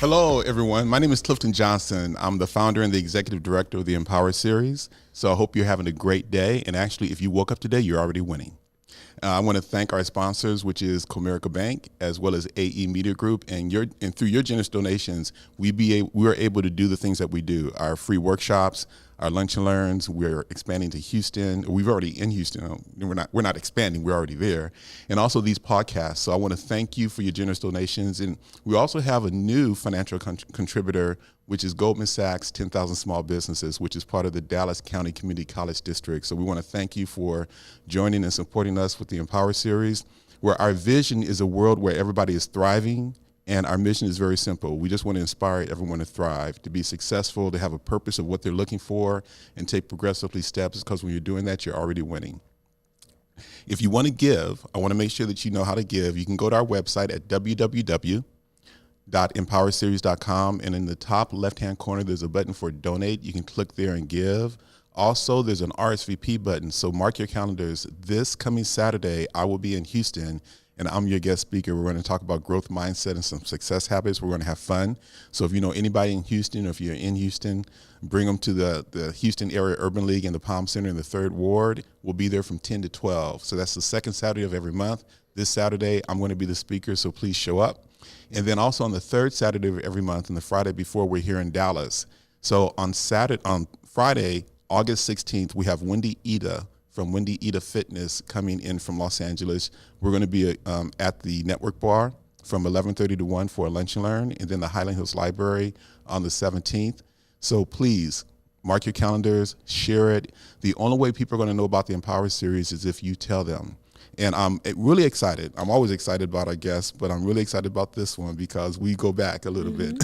Hello, everyone. My name is Clifton Johnson. I'm the founder and the executive director of the Empower series. So I hope you're having a great day. And actually, if you woke up today, you're already winning. I want to thank our sponsors, which is Comerica Bank, as well as AE Media Group. And through your generous donations, we are able to do the things that we do. Our free workshops, our lunch and learns. We're expanding to Houston. We've already in Houston. We're not expanding. We're already there. And also these podcasts. So I want to thank you for your generous donations. And we also have a new financial contributor, which is Goldman Sachs 10,000 Small Businesses, which is part of the Dallas County Community College District. So we want to thank you for joining and supporting us with the Empower series, where our vision is a world where everybody is thriving. And our mission is very simple. We just want to inspire everyone to thrive, to be successful, to have a purpose of what they're looking for, and take progressively steps, because when you're doing that, you're already winning. If you want to give, I want to make sure that you know how to give. You can go to our website at www.empowerseries.com, and in the top left-hand corner, there's a button for donate. You can click there and give. Also, there's an RSVP button, so mark your calendars. This coming Saturday, I will be in Houston, and I'm your guest speaker. We're going to talk about growth mindset and some success habits. We're going to have fun. So if you know anybody in Houston, or if you're in Houston, bring them to the Houston Area Urban League and the Palm Center in the 3rd Ward. We'll be there from 10 to 12. So that's the second Saturday of every month. This Saturday, I'm going to be the speaker, so please show up. And then also on the 3rd Saturday of every month and the Friday before, we're here in Dallas. So on Friday, August 16th, we have Wendy Ida from Wendy Ida Fitness coming in from Los Angeles. We're going to be at the Network Bar from 11:30 to 1 for a lunch and learn, and then the Highland Hills Library on the 17th. So please mark your calendars, share it. The only way people are going to know about the Empower series is if you tell them. And I'm really excited. I'm always excited about our guests, but I'm really excited about this one because we go back a little bit.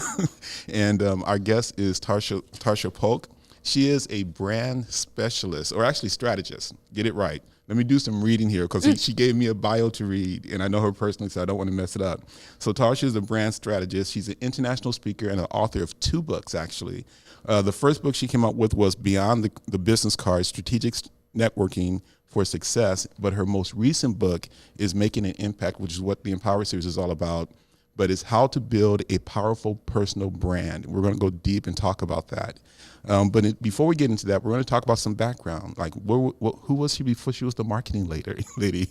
And our guest is Tarsha Polk. She is a brand specialist, or actually strategist. Get it right. Let me do some reading here, because she gave me a bio to read, and I know her personally, so I don't want to mess it up. So Tarsha is a brand strategist. She's an international speaker and an author of 2 books, actually. The first book she came up with was Beyond the Business Card, Strategic Networking for Success. But her most recent book is Making an Impact, which is what the Empower series is all about. But it's how to build a powerful personal brand. We're going to go deep and talk about that. But before we get into that, we're going to talk about some background. Like, who was she before she was the marketing lady?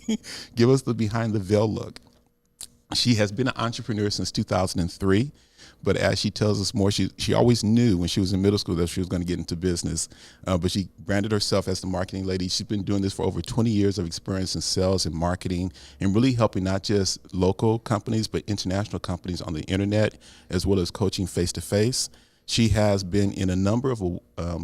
Give us the behind the veil look. She has been an entrepreneur since 2003. But as she tells us more, she always knew when she was in middle school that she was going to get into business. But she branded herself as the marketing lady. She's been doing this for over 20 years of experience in sales and marketing, and really helping not just local companies, but international companies on the internet, as well as coaching face-to-face. She has been in a number of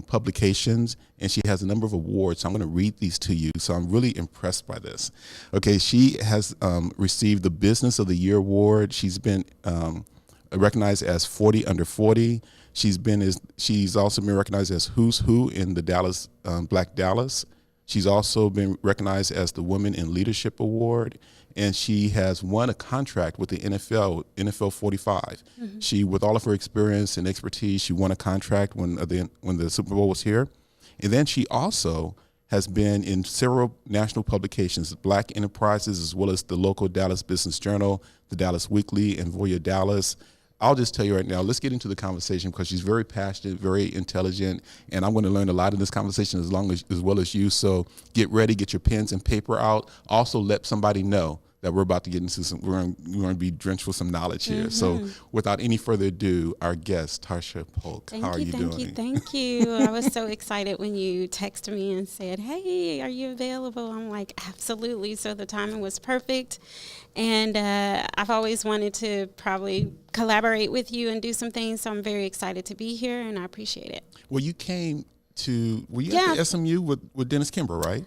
publications, and she has a number of awards. So I'm going to read these to you. So I'm really impressed by this. Okay, she has received the Business of the Year award. She's been recognized as 40 under 40. She's also been recognized as Who's Who in the Dallas Black Dallas. She's also been recognized as the Women in Leadership Award, and she has won a contract with the NFL 45. She, with all of her experience and expertise, she won a contract when the Super Bowl was here. And then she also has been in several national publications, Black Enterprises, as well as the local Dallas Business Journal, the Dallas Weekly, and Voya Dallas. I'll just tell you right now, let's get into the conversation, because she's very passionate, very intelligent, and I'm going to learn a lot in this conversation as well as you. So get ready, get your pens and paper out. Also, let somebody know that we're about to get into we're going to be drenched with some knowledge here. So without any further ado, our guest, Tarsha Polk. How are you doing? Thank you. I was so excited when you texted me and said, hey, are you available? I'm like, absolutely. So the timing was perfect. And I've always wanted to probably collaborate with you and do some things. So I'm very excited to be here, and I appreciate it. Well, you came were you at the SMU with Dennis Kimber, right?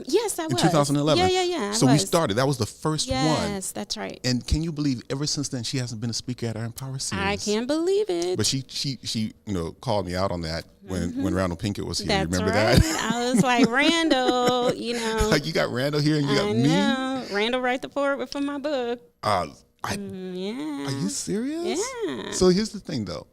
Yes, I was. In 2011. Yeah. So we started. That was the first one. Yes, that's right. And can you believe ever since then she hasn't been a speaker at our Empower series? I can't believe it. But she called me out on that when Randall Pinkett was here. That's Remember right. that? I was like, Randall, Like, you got Randall here and you got me? Know. Randall write the foreword for my book. Yeah. Are you serious? Yeah. So here's the thing, though.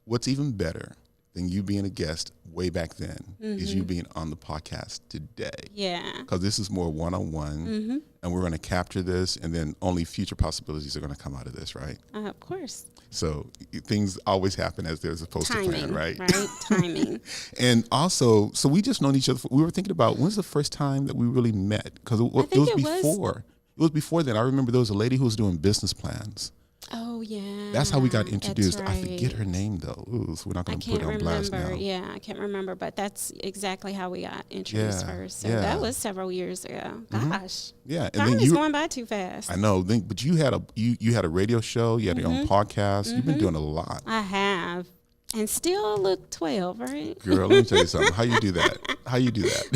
What's even better than you being a guest way back then is you being on the podcast today. Yeah. Because this is more one-on-one, and we're going to capture this, and then only future possibilities are going to come out of this, right? Of course. So things always happen as they're supposed to plan, right? Right, timing. And also, so we just known each other. We were thinking about, when's the first time that we really met? Because it was before. It was before then. I remember there was a lady who was doing business plans. Oh, yeah. That's how we got introduced. Right. I forget her name, though. Ooh, so we're not going to put it on blast now. Yeah, I can't remember, but that's exactly how we got introduced first. So that was several years ago. Gosh. Yeah. And time then is going by too fast. I know. But you had a radio show. You had your own podcast. You've been doing a lot. I have. And still look 12, right? Girl, let me tell you something. How you do that?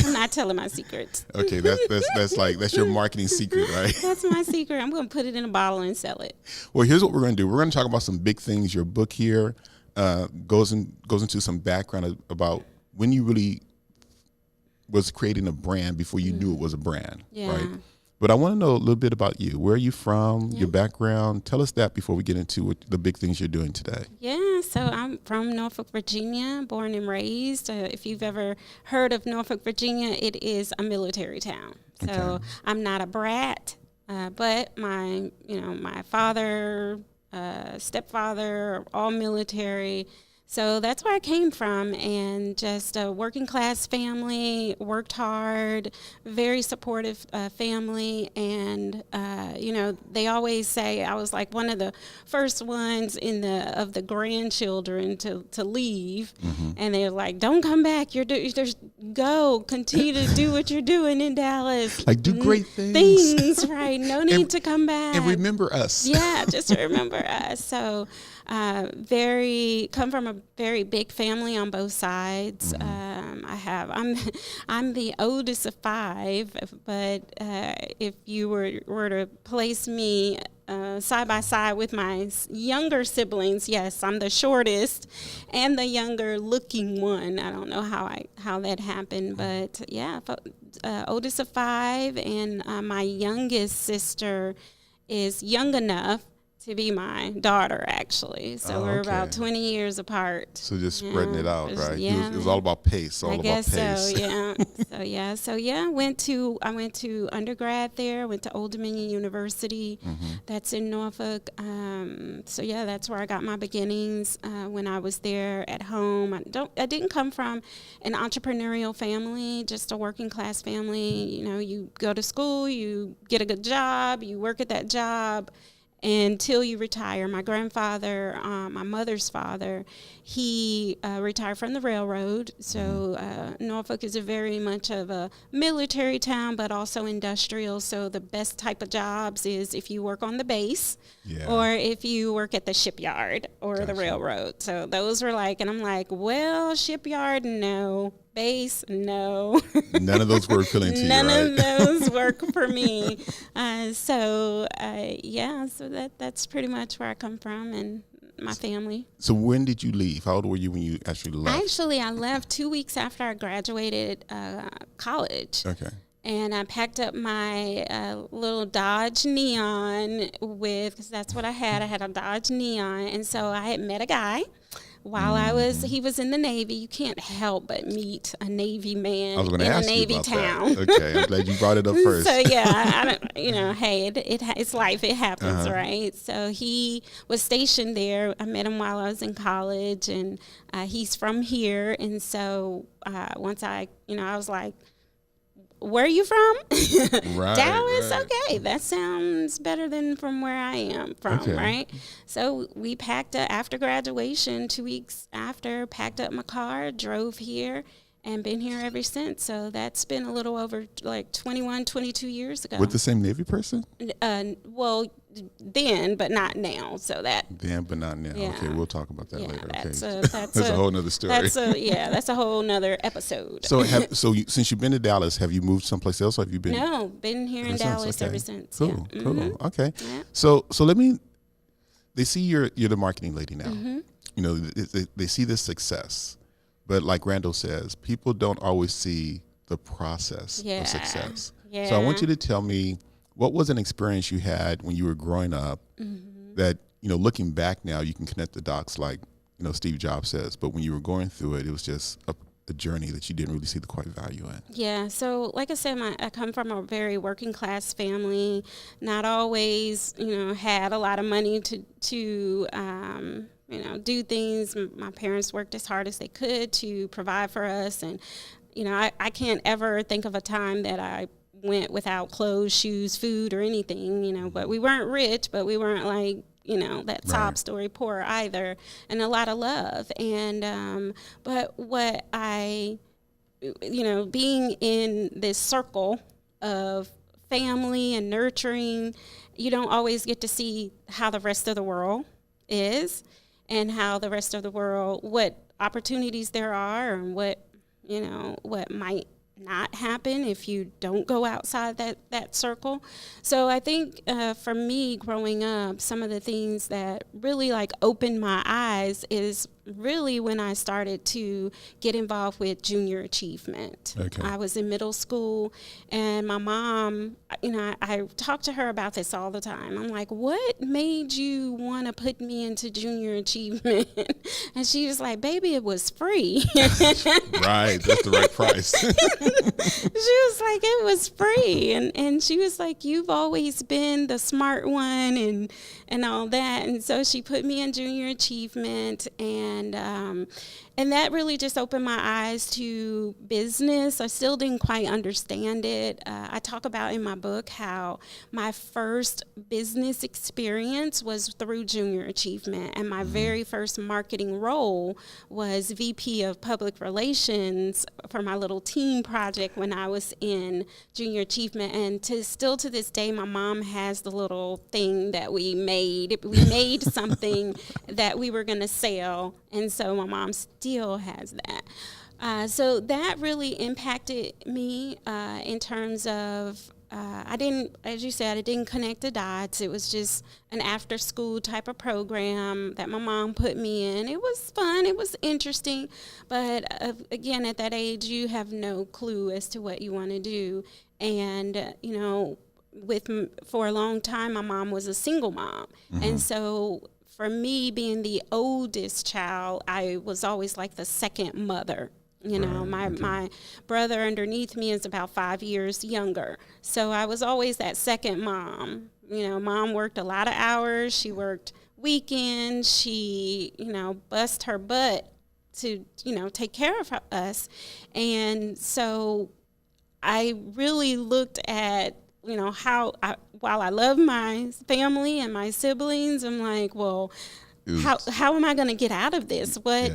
I'm not telling my secrets. Okay, that's your marketing secret, right? That's my secret. I'm going to put it in a bottle and sell it. Well, here's what we're going to do. We're going to talk about some big things. Your book here goes into some background about when you really was creating a brand before you knew it was a brand, right? But I want to know a little bit about you. Where are you from? Your background? Tell us that before we get into the big things you're doing today. Yeah, so I'm from Norfolk, Virginia, born and raised. If you've ever heard of Norfolk, Virginia, it is a military town. So I'm not a brat, but my father, stepfather, all military. So that's where I came from, and just a working class family, worked hard, very supportive family, and they always say I was like one of the first ones of the grandchildren to leave, and they're like, "Don't come back. Just go, continue to do what you're doing in Dallas. Like do great things, right? No need to come back. And remember us. Yeah, just remember us." So. Come from a very big family on both sides. I'm the oldest of 5, but if you were to place me side by side with my younger siblings, yes, I'm the shortest and the younger looking one. I don't know how that happened, but yeah, oldest of 5, and my youngest sister is young enough to be my daughter, actually. So we're about 20 years apart. So just spreading it out, right? Yeah. It was all about pace. I guess so, yeah. I went to undergrad there. Went to Old Dominion University. That's in Norfolk. That's where I got my beginnings when I was there at home. I didn't come from an entrepreneurial family, just a working class family. You go to school, you get a good job, you work at that job until you retire. My grandfather, my mother's father, he retired from the railroad. So Norfolk is very much of a military town, but also industrial. So the best type of jobs is if you work on the base or if you work at the shipyard or the railroad. So those were and I'm like, well, shipyard, no. Base, no. None of those were appealing to you, None right? of those work for me. So that's pretty much where I come from and my family. So when did you leave? How old were you when you actually left? Actually, I left 2 weeks after I graduated college. Okay. And I packed up my little Dodge Neon because that's what I had. I had a Dodge Neon. And so I had met a guy. While he was in the Navy. You can't help but meet a Navy man in a Navy town. Okay, I'm glad you brought it up first. So I don't, hey, it's life. It happens, right? So he was stationed there. I met him while I was in college, and he's from here. And so once I was like, where are you from? Right, Dallas? right. Okay, that sounds better than from where I am from, right? So we packed up after graduation, 2 weeks after, packed up my car, drove here, and been here ever since. So that's been a little over 21, 22 years ago. With the same Navy person? Well, then, but not now. So that. Then, but not now. Yeah. Okay, we'll talk about that later. That's a whole nother story. That's a whole nother episode. So, since you've been to Dallas, have you moved someplace else, or have you been? No, been here in Dallas ever since. Cool, yeah. cool. Okay. Yeah. So they see you're the marketing lady now. They see this success, but like Randall says, people don't always see the process of success. Yeah. So I want you to tell me, what was an experience you had when you were growing up that, looking back now, you can connect the dots, like Steve Jobs says. But when you were going through it, it was just a journey that you didn't really see the quite value in. Yeah. So like I said, I come from a very working class family, not always, had a lot of money to do things. My parents worked as hard as they could to provide for us. And, I can't ever think of a time that I went without clothes, shoes, food, or anything, but we weren't rich, but we weren't like, that sob story poor either, and a lot of love. And, but what being in this circle of family and nurturing, you don't always get to see how the rest of the world is and how the rest of the world, what opportunities there are and what might not happen if you don't go outside that circle. So I think for me growing up, some of the things that really opened my eyes is really when I started to get involved with junior achievement. Okay. I was in middle school, and my mom, I talk to her about this all the time. I'm like, what made you want to put me into junior achievement? And she was like, baby, it was free. Right, that's the right price. She was like, it was free. And she was like, you've always been the smart one and all that. And so she put me in junior achievement, and that really just opened my eyes to business. I still didn't quite understand it. I talk about in my book how my first business experience was through junior achievement, and my very first marketing role was VP of Public Relations for my little team project when I was in junior achievement. And still to this day, my mom has the little thing that we made. We made something that we were going to sell, and so my mom still has that. So that really impacted me in terms of I didn't connect the dots. It was just an after school type of program that my mom put me in. It was fun. It was interesting. But again, at that age, you have no clue as to what you want to do. And, for a long time, my mom was a single mom. Mm-hmm. And so for me, being the oldest child, I was always like the second mother. My brother underneath me is about 5 years younger. So I was always that second mom. Mom worked a lot of hours. She worked weekends. She, bust her butt to, take care of us. And so I really looked at, while I love my family and my siblings, I'm like, well, how am I going to get out of this? What,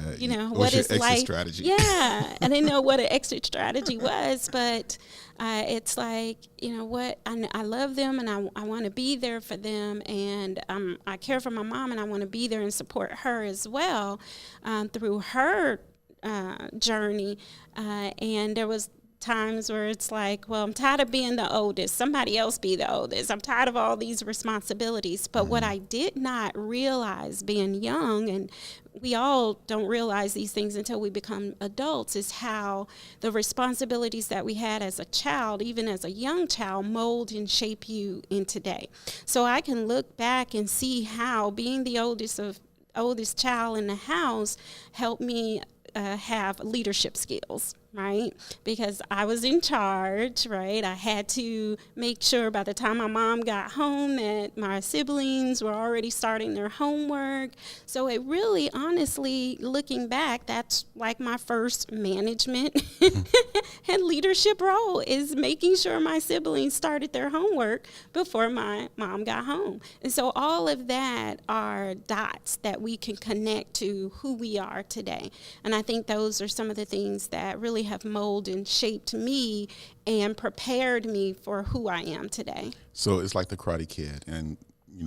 what is life? Strategy? Yeah. I didn't know what an exit strategy was, but it's like, what, I love them and I want to be there for them. And I care for my mom and I want to be there and support her as well through her journey. And there was times where it's like, well, I'm tired of being the oldest. Somebody else be the oldest. I'm tired of all these responsibilities. But what I did not realize being young, and we all don't realize these things until we become adults, is how the responsibilities that we had as a child, even as a young child, mold and shape you in today. So I can look back and see how being the oldest child in the house helped me have leadership skills, right? Because I was in charge, right? I had to make sure by the time my mom got home that my siblings were already starting their homework. So it really, honestly, looking back, that's like my first management and leadership role, is making sure my siblings started their homework before my mom got home. And so all of that are dots that we can connect to who we are today. And I think those are some of the things that really have molded and shaped me and prepared me for who I am today. So it's like the Karate Kid, and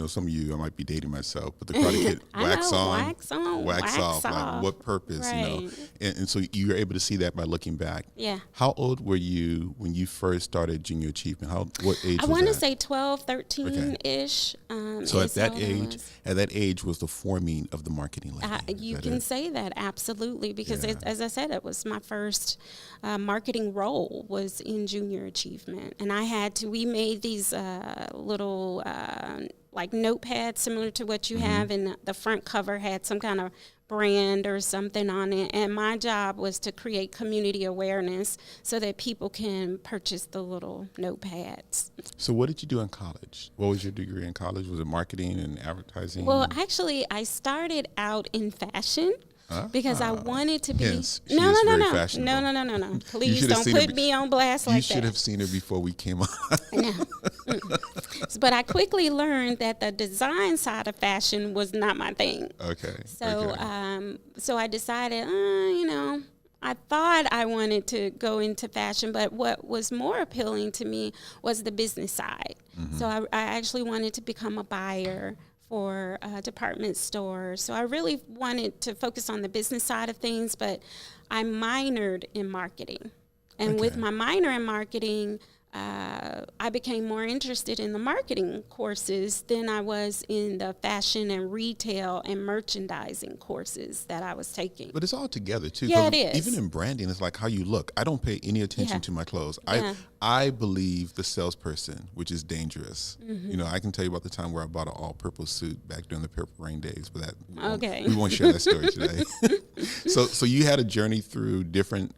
some of you, I might be dating myself, but the Karate Kid, wax off. Like what purpose, right. And so you're able to see that by looking back. Yeah. How old were you when you first started junior achievement? What age was that? I want to say 12, 13-ish. Okay. So at that age was the forming of the marketing lane. You can say that, absolutely, because as I said, it was my first marketing role was in junior achievement. And we made these little like notepads similar to what you have, and the front cover had some kind of brand or something on it. And my job was to create community awareness so that people can purchase the little notepads. So what did you do in college? What was your degree in college? Was it marketing and advertising? Well, actually, I started out in fashion. Because I wanted to be. Hence, no. You Please should have don't seen her put me on blast like that. You should have seen her before we came on. No. But I quickly learned that the design side of fashion was not my thing. Okay. So, so I decided, I thought I wanted to go into fashion, but what was more appealing to me was the business side. Mm-hmm. So I actually wanted to become a buyer for a department store. So I really wanted to focus on the business side of things, but I minored in marketing. And with my minor in marketing, I became more interested in the marketing courses than I was in the fashion and retail and merchandising courses that I was taking. But it's all together too. Yeah, it is. Even in branding, it's like how you look. I don't pay any attention to my clothes. I believe the salesperson, which is dangerous. Mm-hmm. I can tell you about the time where I bought an all-purple suit back during the Purple Rain days, but we won't share that story today. So you had a journey through different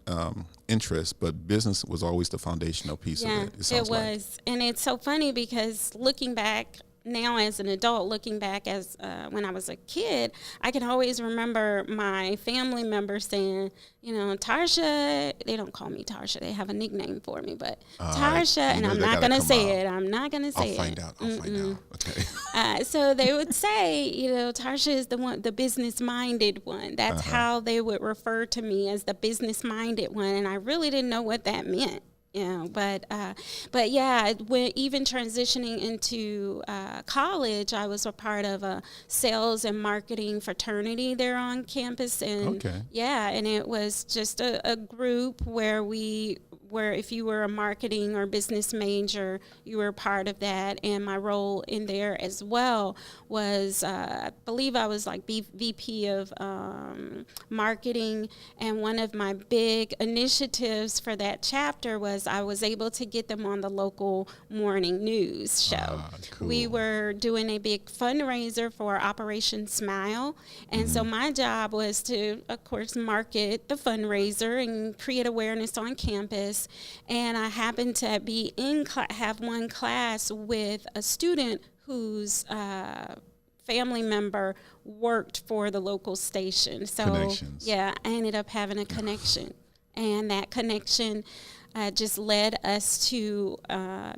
interests, but business was always the foundational piece of it. It was. And it's so funny because looking back now as an adult, looking back as when I was a kid, I can always remember my family members saying, Tarsha, they don't call me Tarsha, they have a nickname for me, but Tarsha, and I'm not going to say it. I'm not going to say it. I'll find out. Okay. So they would say, Tarsha is the business-minded one. That's how they would refer to me, as the business-minded one, and I really didn't know what that meant. But when even transitioning into college, I was a part of a sales and marketing fraternity there on campus, and and it was just a group where if you were a marketing or business major, you were part of that. And my role in there as well was, I believe I was like VP of marketing. And one of my big initiatives for that chapter was I was able to get them on the local morning news show. Cool. We were doing a big fundraiser for Operation Smile. And so my job was to, of course, market the fundraiser and create awareness on campus. And I happened to be have one class with a student whose family member worked for the local station. So I ended up having a connection, and that connection just led us to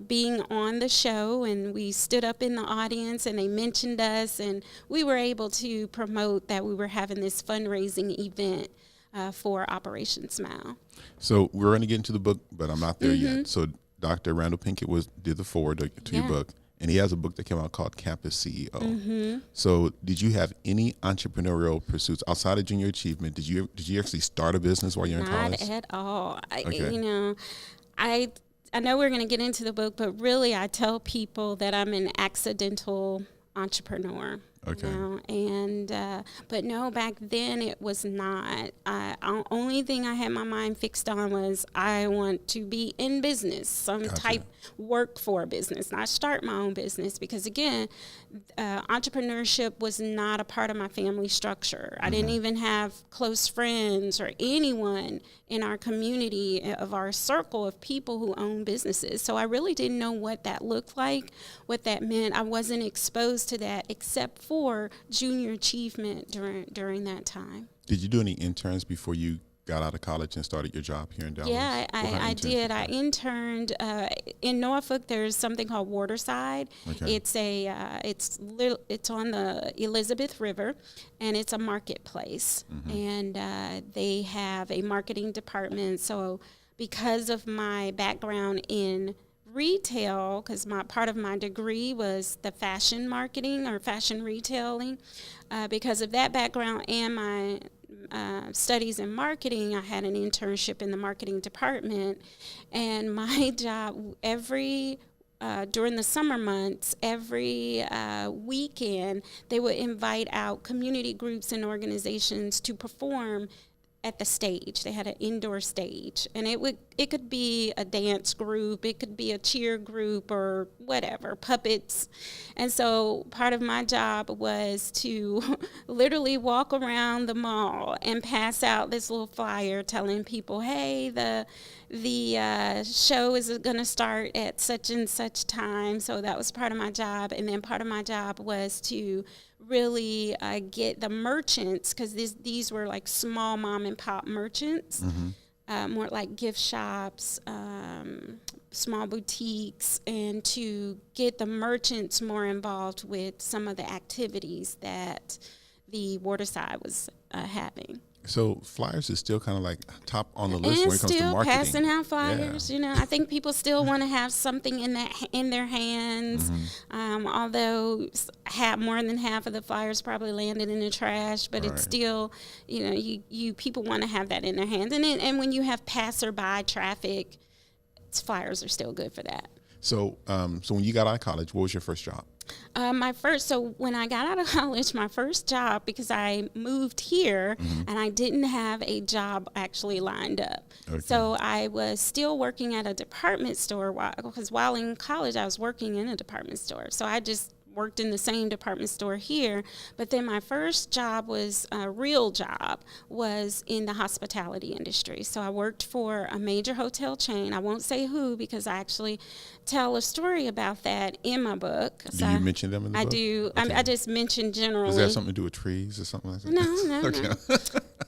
being on the show, and we stood up in the audience and they mentioned us, and we were able to promote that we were having this fundraising event for Operation Smile. So we're going to get into the book, but I'm not there yet. So Dr. Randall Pinkett did the foreword to your book, and he has a book that came out called Campus CEO. So did you have any entrepreneurial pursuits outside of junior achievement? Did you actually start a business while you're in college? Not at all. I know we're going to get into the book, but really I tell people that I'm an accidental entrepreneur. But no, back then it was not. Only thing I had my mind fixed on was I want to be in business, type work for a business, not start my own business, because again, entrepreneurship was not a part of my family structure. I didn't even have close friends or anyone in our community of our circle of people who own businesses. So I really didn't know what that looked like, what that meant. I wasn't exposed to that except for junior achievement during that time. Did you do any interns before you got out of college and started your job here in Dallas? Yeah, I did. I interned in Norfolk. There's something called Waterside. It's it's on the Elizabeth River, and it's a marketplace. And they have a marketing department. So because of my background in retail, because part of my degree was the fashion marketing or fashion retailing, because of that background and my studies in marketing, I had an internship in the marketing department, and my job during the summer months, every weekend, they would invite out community groups and organizations to perform at the stage. They had an indoor stage, and it could be a dance group, it could be a cheer group, or whatever, puppets. And so part of my job was to literally walk around the mall and pass out this little flyer telling people, hey, the show is going to start at such and such time. So that was part of my job. And then part of my job was to really get the merchants, because these were like small mom and pop merchants, more like gift shops, small boutiques, and to get the merchants more involved with some of the activities that the Waterside was having. So flyers is still kind of like top on the list and when it comes to still marketing. passing out flyers. Yeah. I think people still want to have something in their hands. Although more than half of the flyers probably landed in the trash, but it's still, you people want to have that in their hands. And when you have passerby traffic, flyers are still good for that. So when you got out of college, what was your first job? So when I got out of college, my first job, because I moved here and I didn't have a job actually lined up. Okay. So I was still working at a department store because while in college, I was working in a department store. So I just worked in the same department store here, but then my first job was a real job was in the hospitality industry. So I worked for a major hotel chain. I won't say who because I actually tell a story about that in my book. Do you mention them in the book? I do. Okay. I just mentioned generally. Does that have something to do with trees or something like that? No. Okay.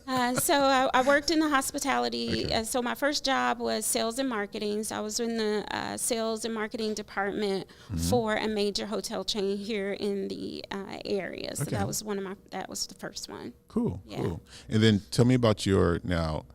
No. So I worked in the hospitality. Okay. So my first job was sales and marketing. So I was in the sales and marketing department for a major hotel chain here in the area. So that was the first one. Cool. Yeah. Cool. And then tell me about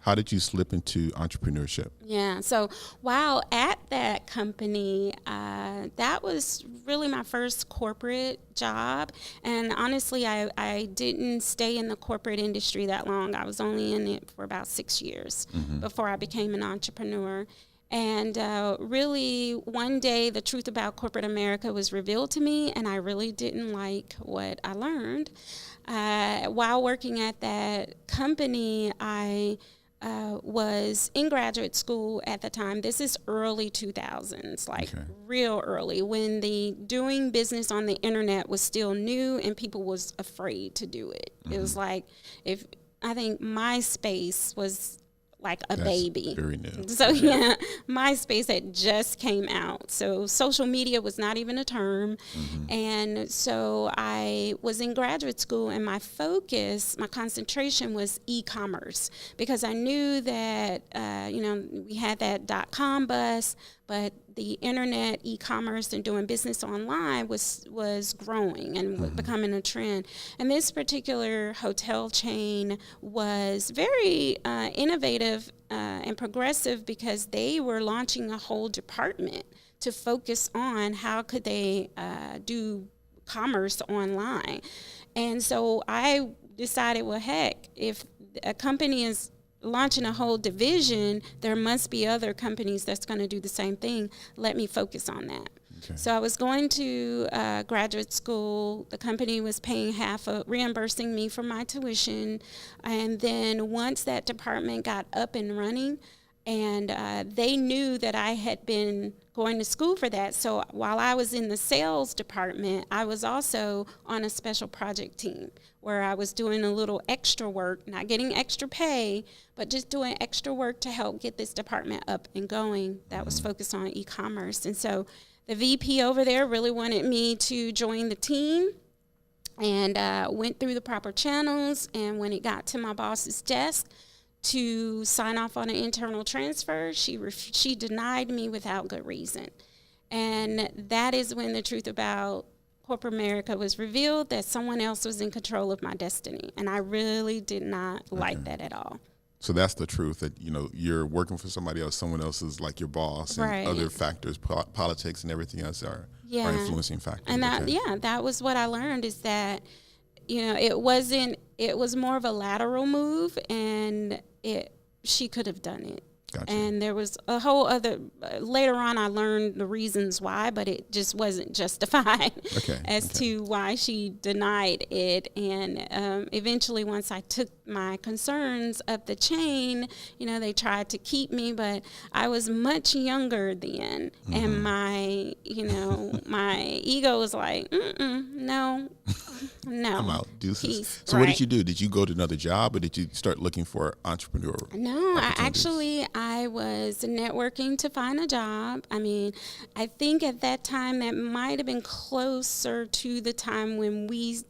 how did you slip into entrepreneurship? Yeah. So while at that company, that was really my first corporate job. And honestly, I didn't stay in the corporate industry that long. I was only in it for about 6 years before I became an entrepreneur. And really, one day, the truth about corporate America was revealed to me, and I really didn't like what I learned. While working at that company, I was in graduate school at the time. This is early 2000s, real early, when the doing business on the internet was still new and people was afraid to do it. It was like, I think MySpace was like a baby. Very new. So yeah, MySpace had just came out. So social media was not even a term. And so I was in graduate school, and my concentration was e-commerce, because I knew that, we had that .com bust, but the internet, e-commerce, and doing business online was growing and becoming a trend. And this particular hotel chain was very innovative and progressive, because they were launching a whole department to focus on how could they do commerce online. And so I decided, well, heck, if a company is launching a whole division, there must be other companies that's going to do the same thing. Let me focus on that. Okay. So I was going to graduate school. The company was paying reimbursing me for my tuition. And then once that department got up and running, and they knew that I had been going to school for that. So while I was in the sales department, I was also on a special project team where I was doing a little extra work, not getting extra pay, but just doing extra work to help get this department up and going that was focused on e-commerce. And so the VP over there really wanted me to join the team, and went through the proper channels. And when it got to my boss's desk to sign off on an internal transfer, she denied me without good reason. And that is when the truth about corporate America was revealed, that someone else was in control of my destiny. And I really did not like that at all. So that's the truth, that you're working for somebody else, someone else is like your boss, and other factors, politics and everything else are influencing factors. And that was what I learned, is that it was more of a lateral move, and she could have done it. Gotcha. And there was a whole other, later on I learned the reasons why, but it just wasn't justified to why she denied it. And eventually, once I took my concerns up the chain. They tried to keep me, but I was much younger then, and my my ego was like, no. I'm out. Deuces. Peace. So what did you do? Did you go to another job, or did you start looking for entrepreneurial? No, I was networking to find a job. I mean, I think at that time that might have been closer to the time when we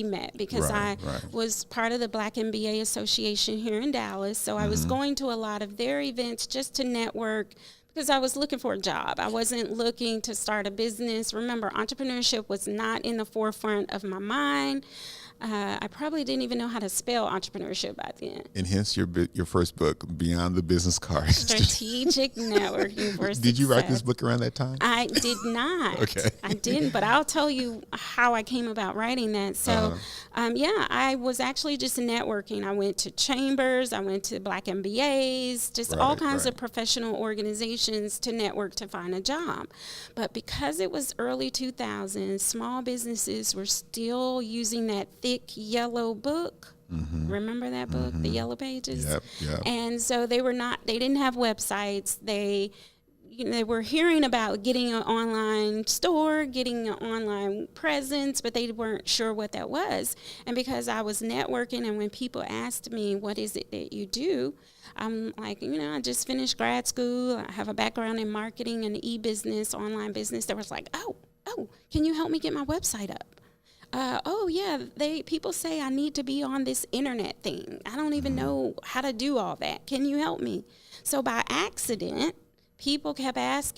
met, because I was part of the Black MBA Association here in Dallas. So I was going to a lot of their events just to network, because I was looking for a job. I wasn't looking to start a business. Remember, entrepreneurship was not in the forefront of my mind. I probably didn't even know how to spell entrepreneurship back then. And hence your first book, Beyond the Business Card. Strategic Networking for Success. Did you write this book around that time? I did not. Okay. I didn't, but I'll tell you how I came about writing that. So, I was actually just networking. I went to chambers. I went to Black MBAs, just all kinds of professional organizations to network to find a job. But because it was early 2000s, small businesses were still using that thick yellow book. Remember that book, the Yellow Pages? Yep. And so they didn't have websites. They were hearing about getting an online store, getting an online presence, but they weren't sure what that was. And because I was networking, and when people asked me, what is it that you do? I'm like, I just finished grad school. I have a background in marketing and e-business, online business. They was like, oh, can you help me get my website up? People say I need to be on this internet thing. I don't even know how to do all that. Can you help me? So by accident,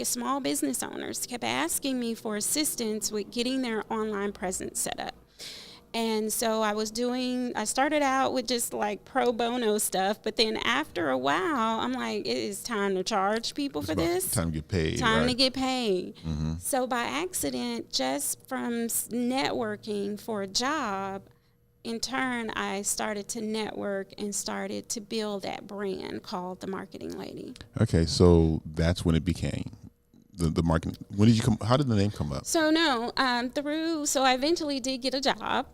small business owners kept asking me for assistance with getting their online presence set up. And so I started out with just like pro bono stuff, but then after a while, I'm like, it is time to charge people for this. Time to get paid. To get paid. So by accident, just from networking for a job, in turn, I started to network and started to build that brand called The Marketing Lady. Okay, so that's when it became the marketing. When did you come? How did the name come up? So I eventually did get a job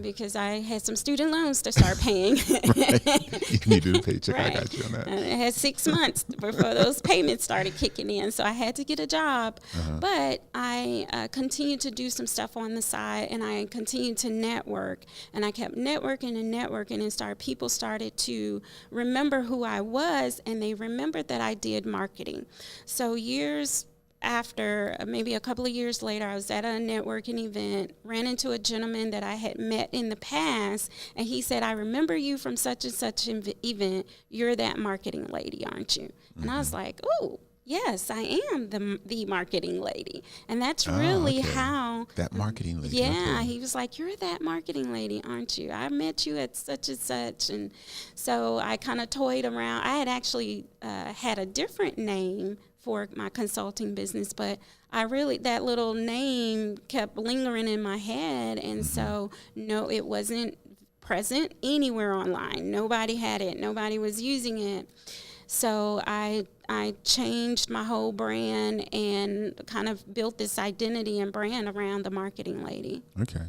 because I had some student loans to start paying. You needed a paycheck. Right. I got you on that. And it had 6 months before those payments started kicking in, so I had to get a job. But I continued to do some stuff on the side, and I continued to network, and I kept networking, and people started to remember who I was, and they remembered that I did marketing. So years after, maybe a couple of years later, I was at a networking event, ran into a gentleman that I had met in the past, and he said, I remember you from such and such an event. You're that marketing lady, aren't you? And I was like, oh, yes, I am the marketing lady. And that's really how... That marketing lady. Yeah, he was like, you're that marketing lady, aren't you? I met you at such and such. And so I kind of toyed around. I had actually had a different name for my consulting business, but that little name kept lingering in my head. And so, no, it wasn't present anywhere online. Nobody had it. Nobody was using it. So I changed my whole brand and kind of built this identity and brand around the marketing lady. Okay.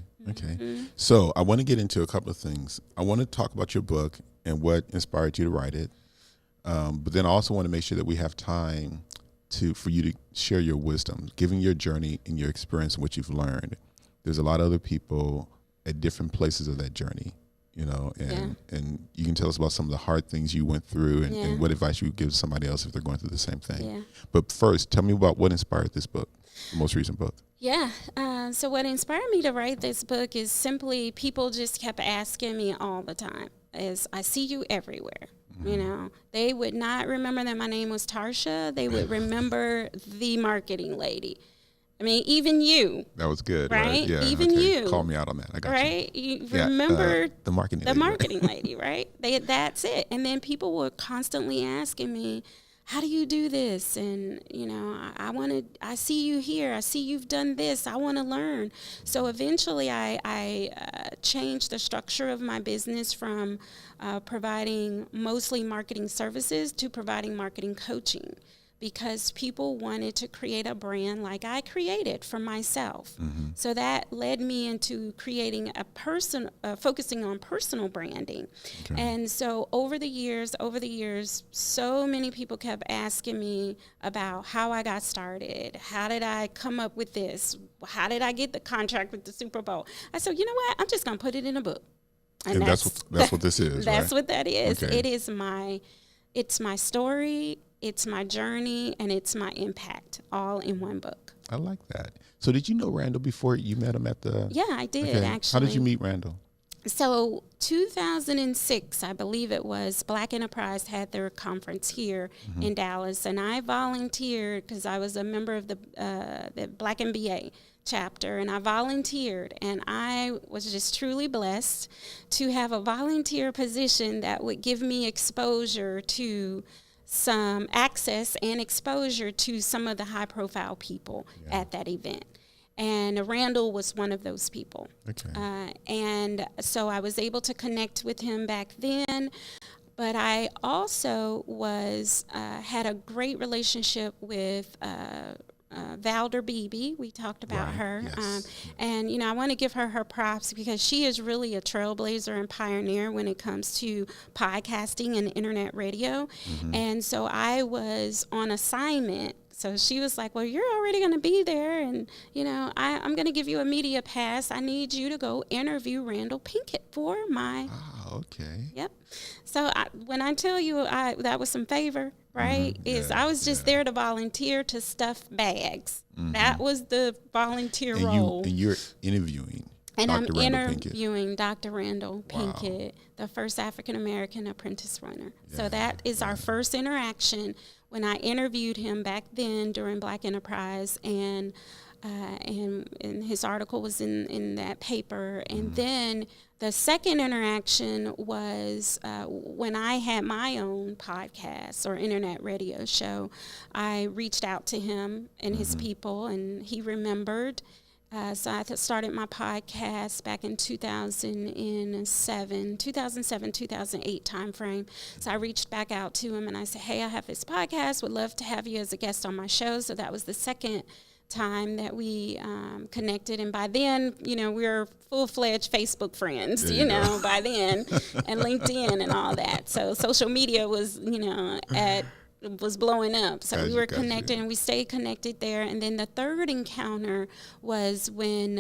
So I want to get into a couple of things. I want to talk about your book and what inspired you to write it. But then I also want to make sure that we have time for you to share your wisdom, given your journey and your experience and what you've learned. There's a lot of other people at different places of that journey, and you can tell us about some of the hard things you went through and what advice you would give somebody else if they're going through the same thing. Yeah. But first, tell me about what inspired this book, the most recent book. Yeah. So what inspired me to write this book is simply people just kept asking me all the time, I see you everywhere. They would not remember that my name was Tarsha. They would remember the marketing lady. I mean, even you. That was good, right? Yeah, even you. Call me out on that. I got right? You remember the marketing lady. The marketing lady, right? That's it. And then people were constantly asking me, how do you do this? And, I see you here. I see you've done this. I want to learn. So eventually I changed the structure of my business from providing mostly marketing services to providing marketing coaching. because people wanted to create a brand like I created for myself. So that led me into creating focusing on personal branding. Okay. And so over the years, so many people kept asking me about how I got started. How did I come up with this? How did I get the contract with the Super Bowl? I said, you know what? I'm just going to put it in a book. And that's what this is, That's right? what that is. Okay. It's my story, it's my journey, and it's my impact, all in one book. I like that. So did you know Randall before you met him at the... Yeah, I did, actually. How did you meet Randall? So 2006, I believe it was, Black Enterprise had their conference here in Dallas, and I volunteered because I was a member of the Black MBA chapter, and I volunteered, and I was just truly blessed to have a volunteer position that would give me exposure to some access and exposure to some of the high-profile people at that event. And Randall was one of those people. Okay. And so I was able to connect with him back then. But I also had a great relationship with Valder Beebe. We talked about her. Yes. And, I want to give her props because she is really a trailblazer and pioneer when it comes to podcasting and internet radio. And so I was on assignment. So she was like, well, you're already going to be there, and, I'm going to give you a media pass. I need you to go interview Randall Pinkett for my... Oh, okay. Yep. So when I tell you that was some favor, right, I was just there to volunteer to stuff bags. That was the volunteer role. And you're interviewing And Dr. I'm Randall interviewing Dr. Randall Pinkett, the first African-American apprentice runner. Yeah, so that is our first interaction when I interviewed him back then during Black Enterprise, and his article was in that paper. And then the second interaction was when I had my own podcast or internet radio show. I reached out to him and his people, and he remembered. So I started my podcast back in 2007, 2008 timeframe. So I reached back out to him and I said, hey, I have this podcast. Would love to have you as a guest on my show. So that was the second time that we connected. And by then, we were full-fledged Facebook friends, by then, and LinkedIn and all that. So social media was, was blowing up. So we were connected and we stayed connected there. And then the third encounter was when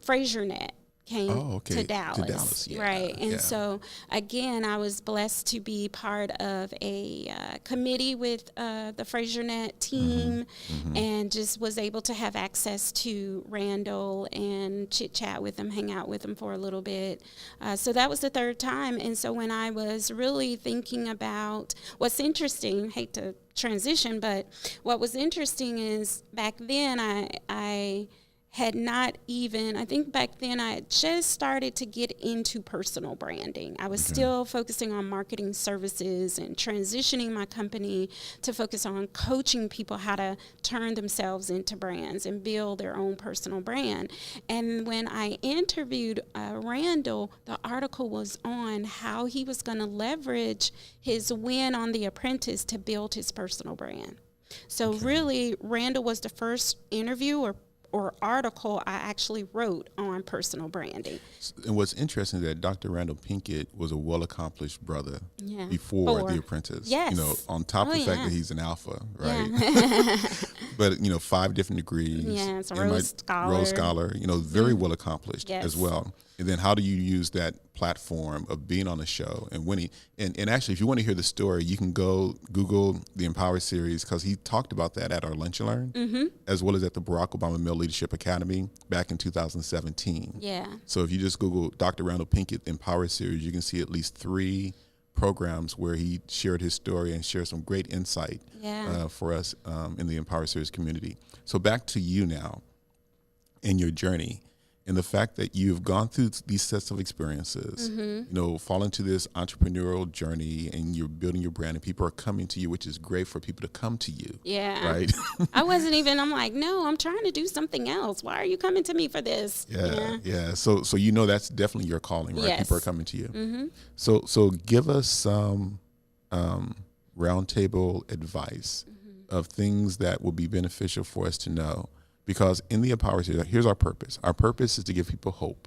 FraserNet came to Dallas. Yeah. Right. And so, again, I was blessed to be part of a committee with the FraserNet team and just was able to have access to Randall and chit-chat with him, hang out with him for a little bit. So that was the third time. And so when I was really thinking about what's interesting, hate to transition, but what was interesting is back then I had not even, I think back then I had just started to get into personal branding. I was still focusing on marketing services and transitioning my company to focus on coaching people how to turn themselves into brands and build their own personal brand. And when I interviewed Randall, the article was on how he was going to leverage his win on The Apprentice to build his personal brand. So really, Randall was the first interview or article I actually wrote on personal branding. And what's interesting is that Dr. Randall Pinkett was a well-accomplished brother before The Apprentice. Yes. On top of the fact that he's an alpha, right? Yeah. But, 5 different degrees. Yeah, it's a Rhodes Scholar. Very well accomplished as well. And then how do you use that platform of being on a show and winning? And actually, if you want to hear the story, you can go Google the Empower series, because he talked about that at our Lunch and Learn, as well as at the Barack Obama Male Leadership Academy back in 2017. Yeah. So if you just Google Dr. Randall Pinkett Empower series, you can see at least 3 programs where he shared his story and shared some great insight for us in the Empower series community. So back to you now in your journey. And the fact that you've gone through these sets of experiences, fall into this entrepreneurial journey, and you're building your brand, and people are coming to you, which is great for people to come to you. Yeah. Right? I'm like, no, I'm trying to do something else. Why are you coming to me for this? Yeah. So that's definitely your calling, right? Yes. People are coming to you. So give us some roundtable advice of things that will be beneficial for us to know. Because in the Empower Series, here's our purpose. Our purpose is to give people hope.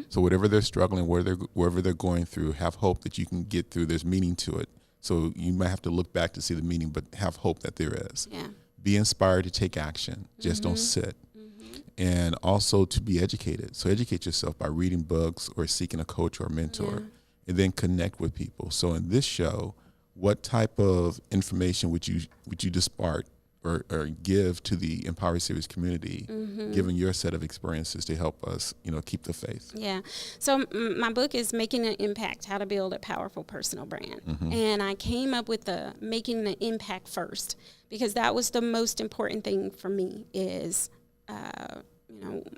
So whatever they're struggling, wherever they're going through, have hope that you can get through. There's meaning to it. So you might have to look back to see the meaning, but have hope that there is. Yeah. Be inspired to take action. Just don't sit. And also to be educated. So educate yourself by reading books or seeking a coach or a mentor, and then connect with people. So in this show, what type of information would you dispark or give to the Empower Series community, given your set of experiences to help us, keep the faith? Yeah. So my book is Making an Impact, How to Build a Powerful Personal Brand. And I came up with the making an impact first, because that was the most important thing for me is,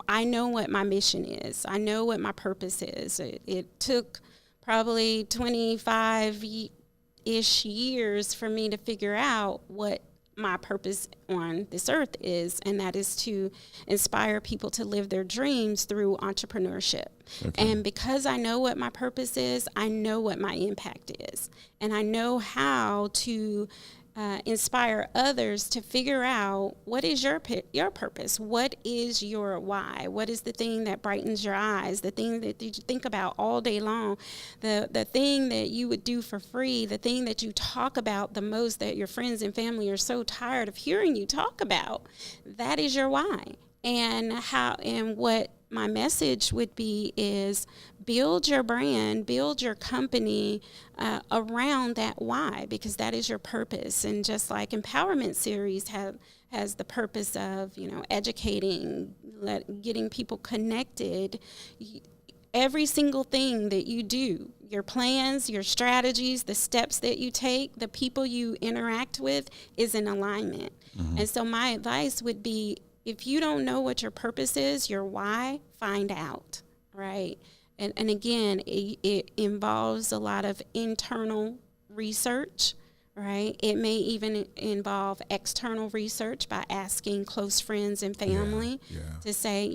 I know what my mission is. I know what my purpose is. It took probably 25-ish years for me to figure out what my purpose on this earth is, and that is to inspire people to live their dreams through entrepreneurship. And because I know what my purpose is, I know what my impact is, and I know how to inspire others to figure out what is your purpose, what is your why, what is the thing that brightens your eyes, the thing that you think about all day long, the thing that you would do for free, the thing that you talk about the most that your friends and family are so tired of hearing you talk about. That is your why. And what my message would be is build your brand, build your company around that why, because that is your purpose. And just like Empowerment Series has the purpose of, educating, getting people connected. Every single thing that you do, your plans, your strategies, the steps that you take, the people you interact with is in alignment. And so my advice would be, if you don't know what your purpose is, your why, find out, right? And again, it involves a lot of internal research, right? It may even involve external research by asking close friends and family to say,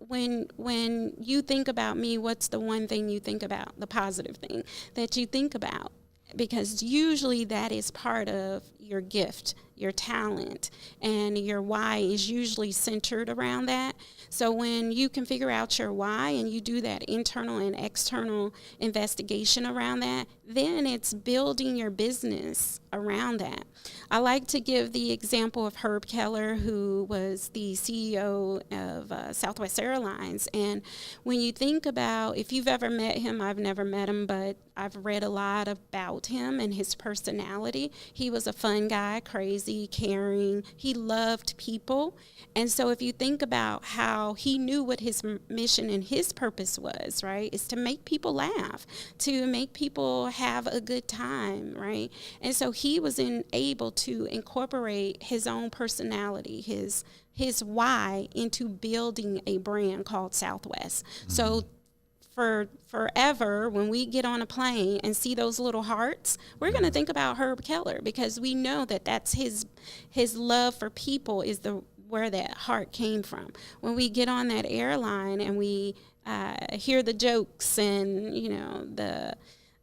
when you think about me, what's the one thing you think about, the positive thing that you think about? Because usually that is part of your gift, your talent, and your why is usually centered around that. So when you can figure out your why and you do that internal and external investigation around that, then it's building your business around that. I like to give the example of Herb Keller, who was the CEO of Southwest Airlines. And when you think about, if you've ever met him, I've never met him, but I've read a lot about him and his personality. He was a fun guy, crazy, caring. He loved people. And so if you think about how he knew what his mission and his purpose was, right, is to make people laugh, to make people have a good time, right? And so he was able to incorporate his own personality, his why into building a brand called Southwest. So for forever, when we get on a plane and see those little hearts, we're going to think about Herb Keller, because we know that that's his love for people is where that heart came from. When we get on that airline and we hear the jokes and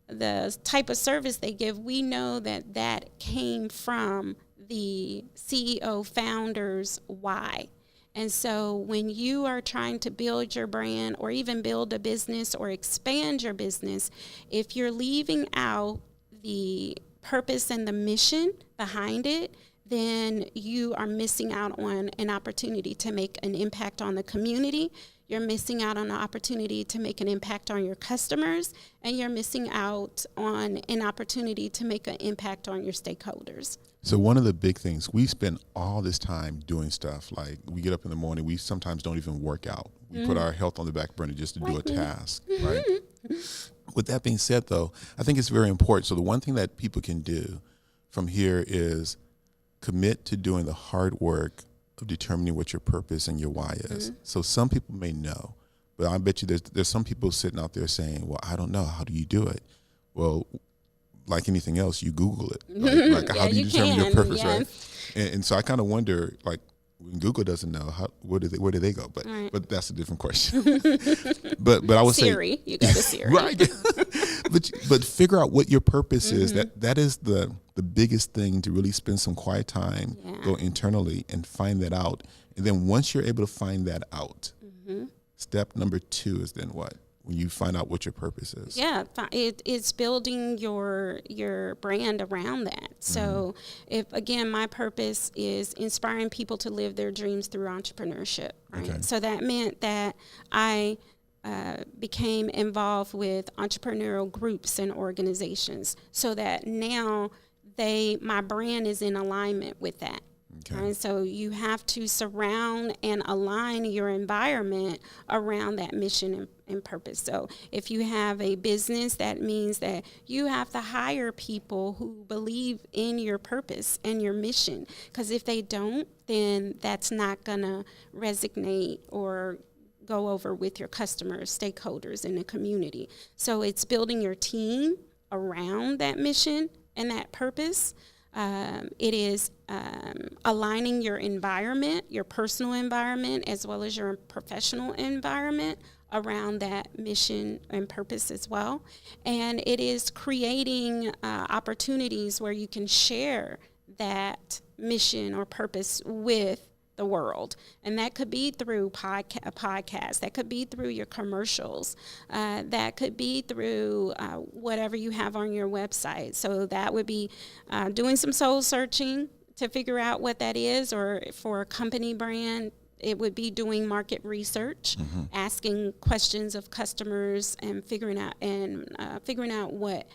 the type of service they give, we know that came from the CEO founder's why. And so when you are trying to build your brand or even build a business or expand your business, if you're leaving out the purpose and the mission behind it, then you are missing out on an opportunity to make an impact on the community. You're missing out on an opportunity to make an impact on your customers, and you're missing out on an opportunity to make an impact on your stakeholders. So one of the big things, we spend all this time doing stuff, like we get up in the morning, we sometimes don't even work out. We put our health on the back burner just to do a task, right? With that being said, though, I think it's very important. So the one thing that people can do from here is commit to doing the hard work of determining what your purpose and your why is. So some people may know, but I bet you there's some people sitting out there saying, well, I don't know. How do you do it? Well, like anything else, you Google it. Like how do you determine your purpose, right? And so I kind of wonder, like, when Google doesn't know, where do they go? But that's a different question. but I would Siri, say you go to Siri, right? but figure out what your purpose is. That is the biggest thing, to really spend some quiet time, go internally and find that out. And then once you're able to find that out, step number 2 is then what? When you find out what your purpose is. Yeah, it's building your brand around that. So if, again, my purpose is inspiring people to live their dreams through entrepreneurship, right? Okay. So that meant that I became involved with entrepreneurial groups and organizations, so that now my brand is in alignment with that. Okay. Right? So you have to surround and align your environment around that mission and purpose. So if you have a business, that means that you have to hire people who believe in your purpose and your mission. Because if they don't, then that's not going to resonate or go over with your customers, stakeholders in the community. So it's building your team around that mission and that purpose. It is aligning your environment, your personal environment, as well as your professional environment around that mission and purpose as well. And it is creating opportunities where you can share that mission or purpose with the world. And that could be through podcasts, that could be through your commercials, that could be through whatever you have on your website. So that would be doing some soul searching to figure out what that is, or for a company brand, it would be doing market research, asking questions of customers and figuring out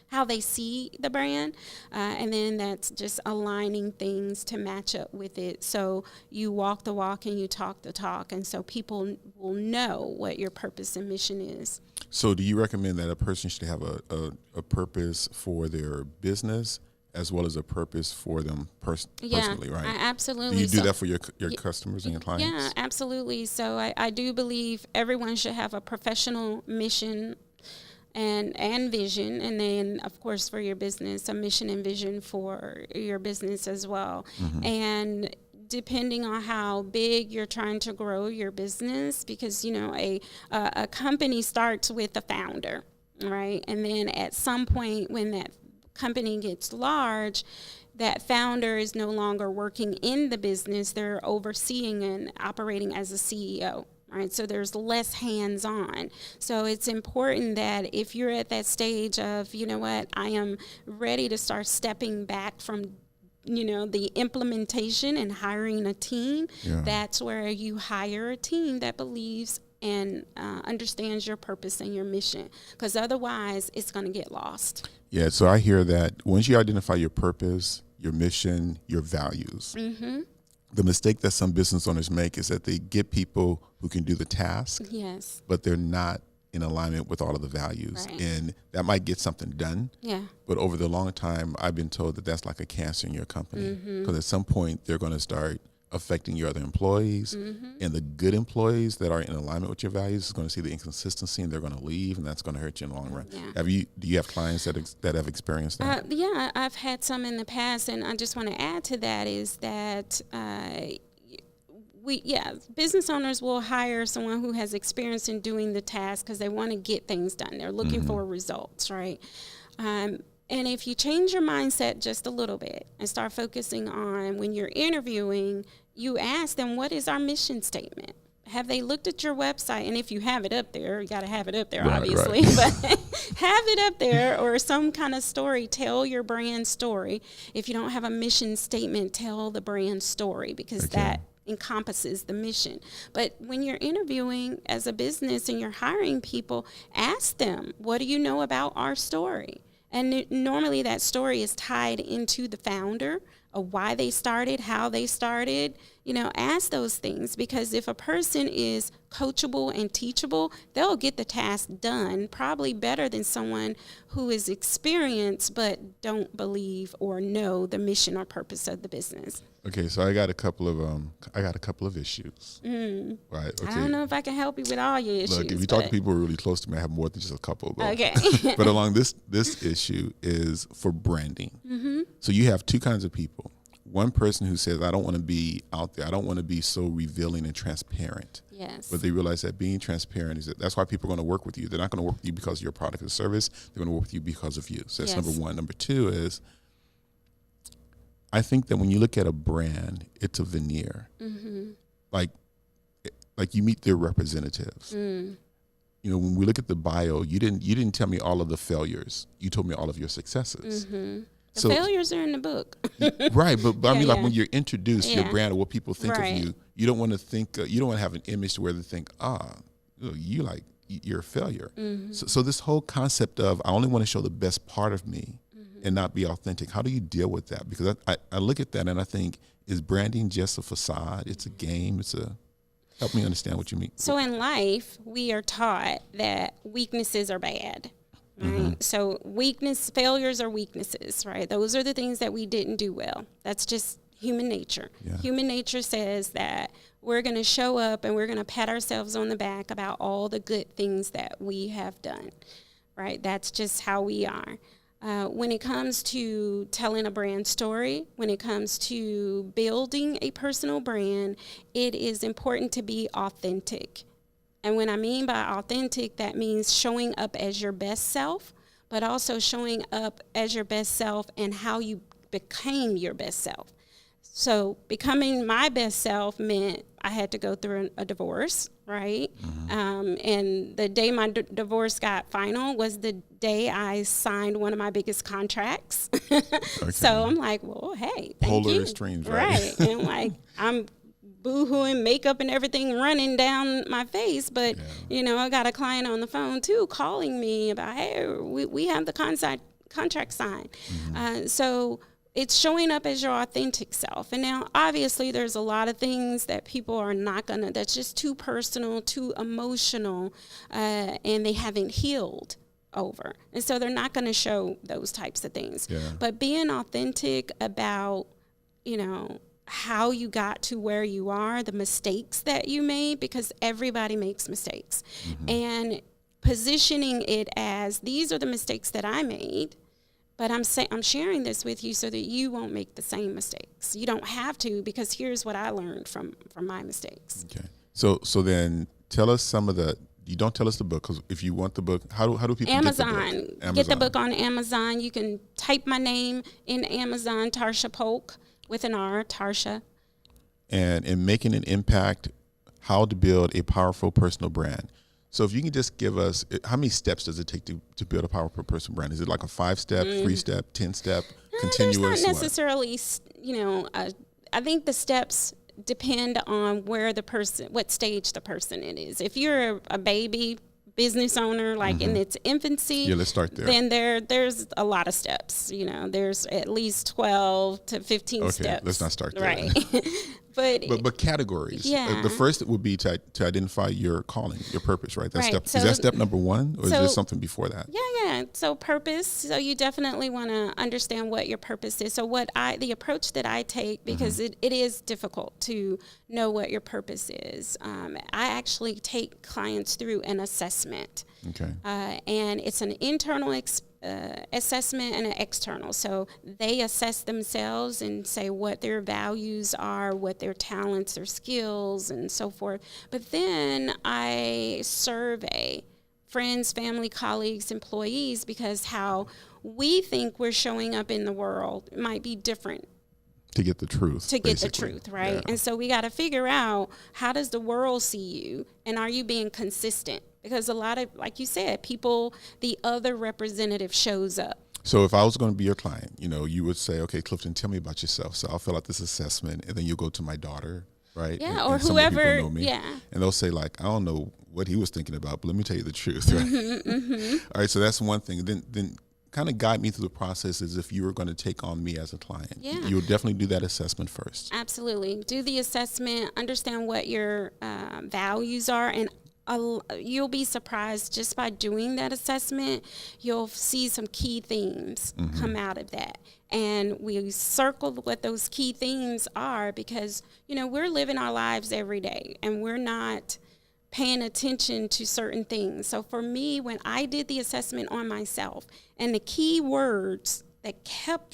how they see the brand, and then that's just aligning things to match up with it. So you walk the walk and you talk the talk, and so people will know what your purpose and mission is. So do you recommend that a person should have a purpose for their business as well as a purpose for them personally, right? Absolutely. Do you do that for your customers and your clients? Yeah, absolutely. So I do believe everyone should have a professional mission and vision, and then, of course, for your business, a mission and vision for your business as well. And depending on how big you're trying to grow your business, because, you know, a company starts with a founder, right? And then at some point when that company gets large, that founder is no longer working in the business. They're overseeing and operating as a CEO, right? So there's less hands-on. So it's important that if you're at that stage of, you know what, I am ready to start stepping back from, you know, the implementation and hiring a team, that's where you hire a team that believes and understands your purpose and your mission, because otherwise it's going to get lost. Yeah, so I hear that once you identify your purpose, your mission, your values, the mistake that some business owners make is that they get people who can do the task, but they're not in alignment with all of the values. Right. And that might get something done, but over the long time, I've been told that that's like a cancer in your company, because at some point they're going to start affecting your other employees, and the good employees that are in alignment with your values is going to see the inconsistency, and they're going to leave, and that's going to hurt you in the long run. Do you have clients that have experienced that? Yeah, I've had some in the past, and I just want to add to that is that business owners will hire someone who has experience in doing the task because they want to get things done. They're looking for results, right? And if you change your mindset just a little bit and start focusing on, when you're interviewing, you ask them, what is our mission statement? Have they looked at your website? And if you have it up there, you got to have it up there, obviously. But have it up there, or some kind of story. Tell your brand story. If you don't have a mission statement, tell the brand story, because that encompasses the mission. But when you're interviewing as a business and you're hiring people, ask them, what do you know about our story? And normally that story is tied into the founder, of why they started, how they started. You know, ask those things, because if a person is coachable and teachable, they'll get the task done probably better than someone who is experienced but don't believe or know the mission or purpose of the business. Okay, so I got a couple of issues. Right. Okay. I don't know if I can help you with all your issues. Look, if you talk to people who are really close to me, I have more than just a couple. Though. Okay. But along this issue is for branding. So you have two kinds of people. one person who says, I don't want to be out there. I don't want to be so revealing and transparent. Yes. But they realize that being transparent that's why people are going to work with you. They're not going to work with you because of your product or service. They're going to work with you because of you. So that's number one. Number two is, I think that when you look at a brand, it's a veneer. Mm-hmm. Like you meet their representatives. You know, when we look at the bio, you didn't tell me all of the failures. You told me all of your successes. Mm-hmm. The failures are in the book. Right, but I mean, like when you're introduced, your brand or what people think right. of you, you don't want to think, you don't want to have an image to where they think, you're a failure. Mm-hmm. So this whole concept of, I only want to show the best part of me and not be authentic. How do you deal with that? Because I look at that and I think, is branding just a facade? It's a game. Help me understand what you mean. So in life, we are taught that weaknesses are bad. Right. Mm-hmm. So failures are weaknesses, right? Those are the things that we didn't do well. That's just human nature. Yeah. Human nature says that we're going to show up and we're going to pat ourselves on the back about all the good things that we have done, right? That's just how we are. When it comes to telling a brand story, when it comes to building a personal brand, it is important to be authentic. And when I mean by authentic, that means showing up as your best self, but also showing up as your best self and how you became your best self. So becoming my best self meant I had to go through a divorce, right? Mm-hmm. And the day my divorce got final was the day I signed one of my biggest contracts. Okay. So I'm like, well, hey, thank Polar you. extremes, right? And like, I'm boo-hooing, makeup and everything running down my face. But, you know, I got a client on the phone too calling me about, hey, we have the contract signed. Mm-hmm. So it's showing up as your authentic self. And now, obviously, there's a lot of things that people are not going to, that's just too personal, too emotional, and they haven't healed over. And so they're not going to show those types of things. Yeah. But being authentic about, you know, how you got to where you are, the mistakes that you made, because everybody makes mistakes. Mm-hmm. And positioning it as, these are the mistakes that I made, but I'm sharing this with you so that you won't make the same mistakes. You don't have to, because here's what I learned from my mistakes. Okay. So then tell us some of the, you don't tell us the book, because if you want the book, how do people Amazon. get the book? Amazon. Get the book on Amazon. You can type my name in Amazon, Tarsha Polk, with an R, Tarsha. And in making an impact, how to build a powerful personal brand. So if you can just give us, how many steps does it take to build a powerful personal brand? Is it like a 5-step, 3-step, 10-step, continuous? There's not necessarily, I think the steps depend on what stage the person it is. If you're a baby business owner, like in its infancy, let's start there. Then there's a lot of steps. You know, there's at least 12 to 15 steps. Okay, let's not start there. Right. But categories. Yeah. The first would be to identify your calling, your purpose, right? That's right. Is that step number one, or is there something before that? Yeah. So purpose. So you definitely want to understand what your purpose is. So the approach that I take, because it is difficult to know what your purpose is. I actually take clients through an assessment. Okay. And it's an internal assessment and an external. So they assess themselves and say what their values are, what their talents or skills and so forth. But then I survey friends, family, colleagues, employees, because how we think we're showing up in the world might be different. To get the truth. Right? Yeah. And so we got to figure out, how does the world see you? And are you being consistent? Because a lot of, like you said, the other representative shows up. So if I was going to be your client, you would say, okay, Clifton, tell me about yourself. So I'll fill out this assessment, and then you'll go to my daughter, right? Yeah, or whoever, know me, and they'll say, like, I don't know what he was thinking about, but let me tell you the truth, right? Mm-hmm. All right, so that's one thing. Then kind of guide me through the process as if you were going to take on me as a client. Yeah. You'll definitely do that assessment first. Absolutely. Do the assessment, understand what your values are, and you'll be surprised just by doing that assessment. You'll see some key themes come out of that. And we circle what those key themes are, because, we're living our lives every day and we're not paying attention to certain things. So for me, when I did the assessment on myself, and the key words that kept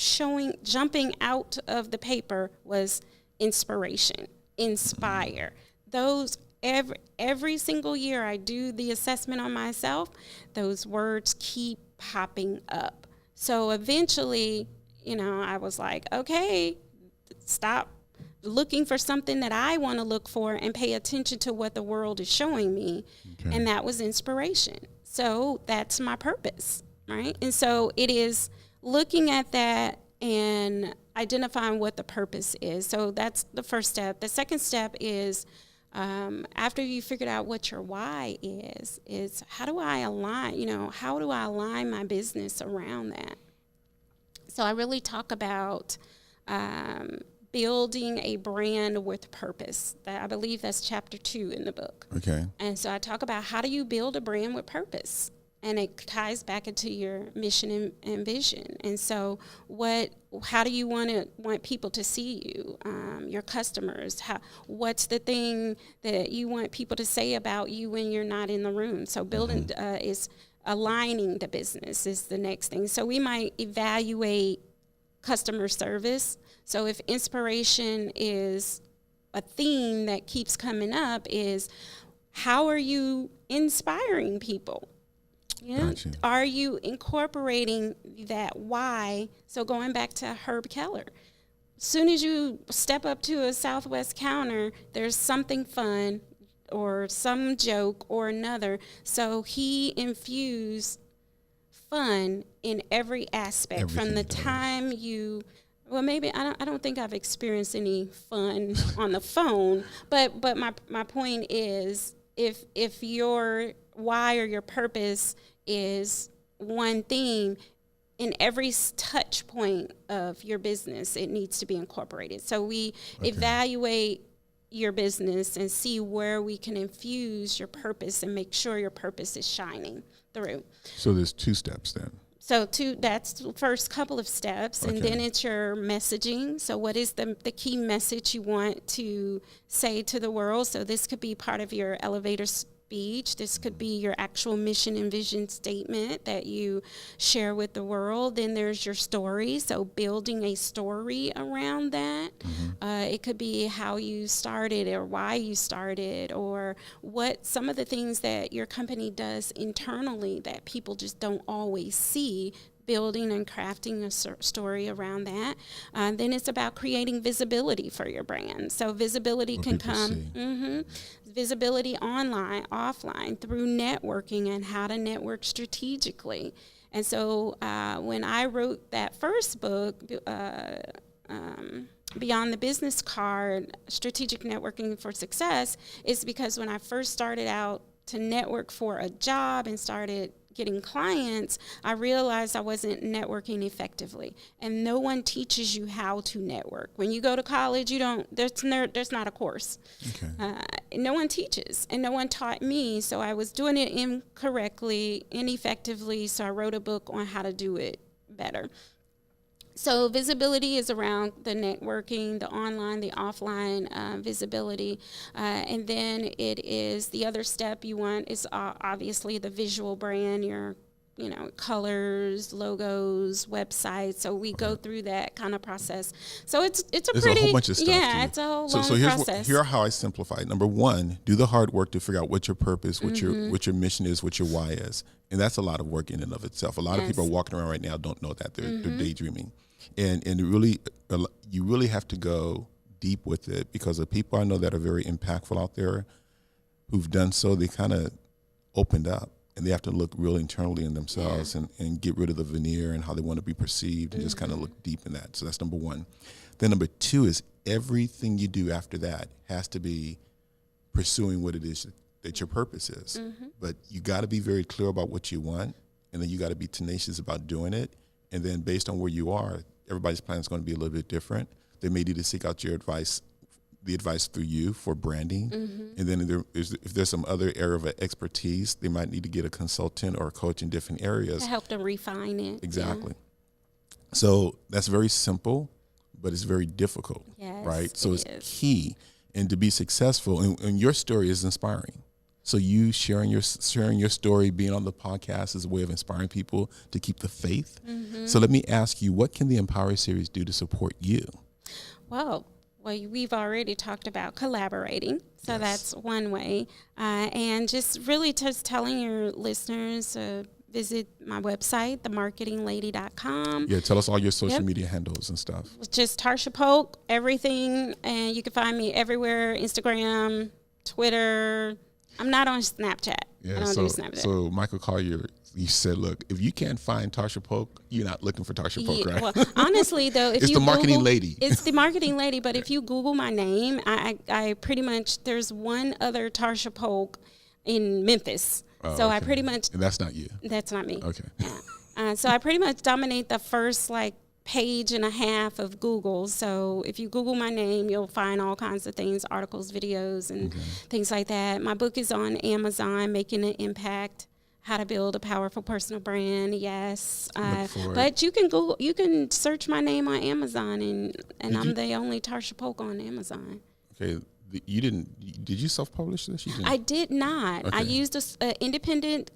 jumping out of the paper was inspiration, inspire. Those every single year I do the assessment on myself, those words keep popping up. So eventually, I was like, okay, stop looking for something that I want to look for and pay attention to what the world is showing me. Okay. And that was inspiration. So that's my purpose, right? And so it is looking at that and identifying what the purpose is. So that's the first step. The second step is after you figured out what your why is how do I align, how do I align my business around that? So I really talk about building a brand with purpose. I believe that's chapter 2 in the book. Okay. And so I talk about how do you build a brand with purpose? And it ties back into your mission and vision. And so how do you want people to see you, your customers? What's the thing that you want people to say about you when you're not in the room? So building is aligning the business is the next thing. So we might evaluate customer service. So if inspiration is a theme that keeps coming up, is how are you inspiring people? Yeah. Gotcha. Are you incorporating that why? So going back to Herb Keller, as soon as you step up to a Southwest counter, there's something fun or some joke or another. So he infused fun in every aspect. Everything from the time you, well, maybe I don't think I've experienced any fun on the phone, but my point is if your why or your purpose is one theme, in every touch point of your business, it needs to be incorporated. So we evaluate your business and see where we can infuse your purpose and make sure your purpose is shining through. So there's 2 steps then. So that's the first couple of steps, and then it's your messaging. So what is the key message you want to say to the world? So this could be part of your elevator speech. This could be your actual mission and vision statement that you share with the world. Then there's your story, so building a story around that. It could be how you started or why you started, or what some of the things that your company does internally that people just don't always see, building and crafting a story around that. Then it's about creating visibility for your brand. So visibility can come, visibility online, offline, through networking and how to network strategically. And so when I wrote that first book, Beyond the Business Card, Strategic Networking for Success, is because when I first started out to network for a job and started getting clients, I realized I wasn't networking effectively. And no one teaches you how to network. When you go to college, there's not a course. No one teaches, and no one taught me, so I was doing it incorrectly, ineffectively, so I wrote a book on how to do it better. So visibility is around the networking, the online, the offline visibility. And then it is the other step you want is obviously the visual brand, your colors, logos, websites. So we go through that kind of process. So it's a whole bunch of stuff. Yeah, it's a whole long process. Here are how I simplify it. Number 1, do the hard work to figure out what your purpose, what your mission is, what your why is. And that's a lot of work in and of itself. A lot of people are walking around right now don't know that. They're daydreaming. And really, you really have to go deep with it, because the people I know that are very impactful out there who've done so, they kind of opened up, and they have to look real internally in themselves and get rid of the veneer and how they want to be perceived and just kind of look deep in that. So that's number 1. Then number 2 is everything you do after that has to be pursuing what it is that your purpose is. But you got to be very clear about what you want, and then you got to be tenacious about doing it. And then based on where you are, everybody's plan is going to be a little bit different. They may need to seek out your advice, the advice through you for branding. And then if there's some other area of expertise, they might need to get a consultant or a coach in different areas. To help them refine it. Exactly. Yeah. So that's very simple, but it's very difficult, right? So it's key. And to be successful, and your story is inspiring. So you sharing your story, being on the podcast is a way of inspiring people to keep the faith. So let me ask you, what can the Empower series do to support you? Well, we've already talked about collaborating, so that's one way. And just really just telling your listeners, visit my website, themarketinglady.com. Yeah, tell us all your social media handles and stuff. Just Tarsha Polk, everything, and you can find me everywhere, Instagram, Twitter. I'm not on Snapchat. Yeah, I don't do Snapchat. So Michael Collier, you said, look, if you can't find Tarsha Polk, you're not looking for Tarsha Polk, right? Well, honestly, though, if it's you the marketing Google, lady. It's the marketing lady, but if you Google my name, I pretty much, there's one other Tarsha Polk in Memphis. So I pretty much... And that's not you? That's not me. Okay. Yeah. So I pretty much dominate the first, page and a half of Google. So if you Google my name, you'll find all kinds of things, articles, videos, and things like that. My book is on Amazon, Making an Impact, How to Build a Powerful Personal Brand. Yes. But you can search my name on Amazon, and I'm the only Tarsha Polk on Amazon. Okay. Did you self-publish this? I did not. Okay. I used an independent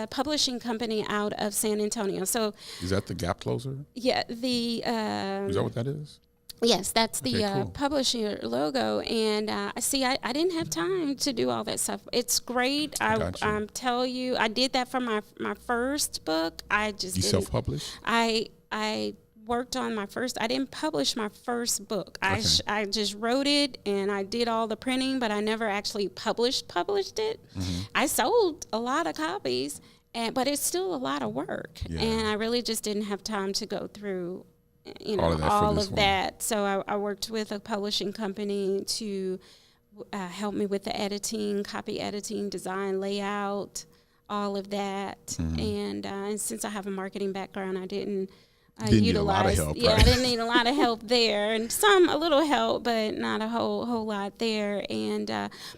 publishing company out of San Antonio. So is that the Gap Closer? Yeah, is that what that is? Yes, that's the cool. publisher logo. And I didn't have time to do all that stuff. It's great. I'm telling you, I did that for my first book. You self-published? I worked on I didn't publish my first book. I just wrote it and I did all the printing, but I never actually published it. I sold a lot of copies, but it's still a lot of work. Yeah. And I really just didn't have time to go through, all of that. So I worked with a publishing company to help me with the editing, copy editing, design, layout, all of that. And since I have a marketing background, I didn't need a lot of help. Yeah, I didn't need a lot of help there, and a little help, but not a whole lot there. And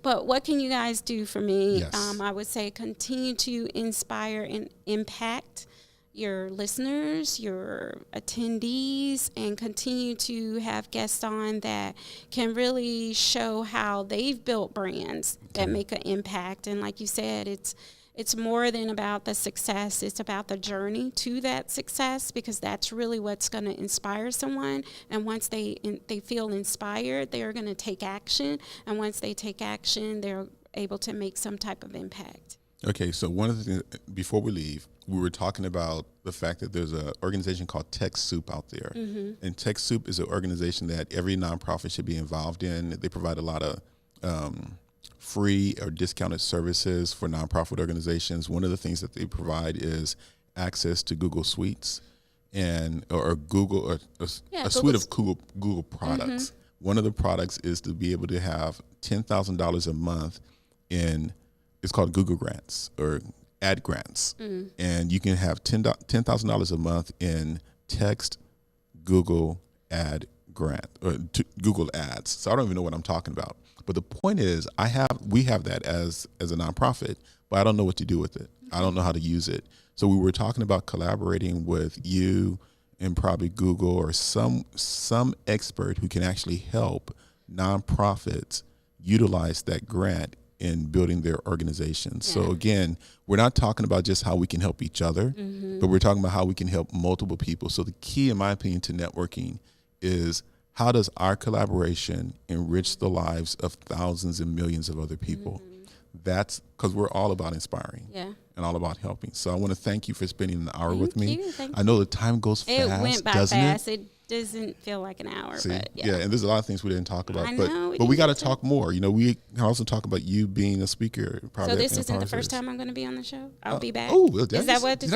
but what can you guys do for me? Yes. I would say continue to inspire and impact your listeners, your attendees, and continue to have guests on that can really show how they've built brands that make an impact. And like you said, it's more than about the success. It's about the journey to that success, because that's really what's going to inspire someone. And once they feel inspired, they're going to take action. And once they take action, they're able to make some type of impact. Okay, so one of the things, before we leave, we were talking about the fact that there's an organization called TechSoup out there. And TechSoup is an organization that every nonprofit should be involved in. They provide a lot of free or discounted services for nonprofit organizations. One of the things that they provide is access to Google Suites or Google, a suite of Google products. One of the products is to be able to have $10,000 a month it's called Google Grants or ad grants. And you can have $10,000 a month in text Google ad grant or Google ads. So I don't even know what I'm talking about. But the point is, we have that as a nonprofit, but I don't know what to do with it. I don't know how to use it. So we were talking about collaborating with you and probably Google or some expert who can actually help nonprofits utilize that grant in building their organizations. Yeah. So again, we're not talking about just how we can help each other, but we're talking about how we can help multiple people. So the key, in my opinion, to networking is, how does our collaboration enrich the lives of thousands and millions of other people? That's because we're all about inspiring and all about helping. So I want to thank you for spending an hour with me. I know the time goes fast. It went by fast. It doesn't feel like an hour. But and there's a lot of things we didn't talk about. I know, but we got to talk more. We can also talk about you being a speaker. So this isn't the first time I'm going to be on the show? I'll be back. Oh, is that what it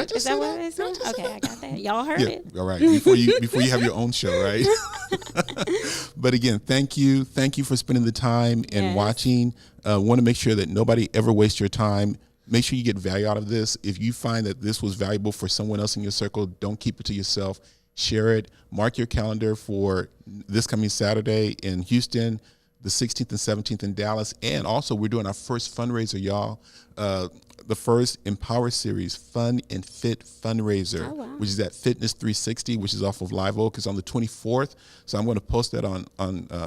is? Okay, I got that. Y'all heard it. All right. Before you have your own show, right? But again, thank you for spending the time and watching. Want to make sure that nobody ever wastes your time. Make sure you get value out of this. If you find that this was valuable for someone else in your circle, don't keep it to yourself. Share it. Mark your calendar for this coming Saturday in Houston, the 16th and 17th in Dallas. And also, we're doing our first fundraiser, y'all. The first Empower Series Fun and Fit fundraiser, which is at Fitness 360, which is off of Live Oak. It's on the 24th. So I'm going to post that on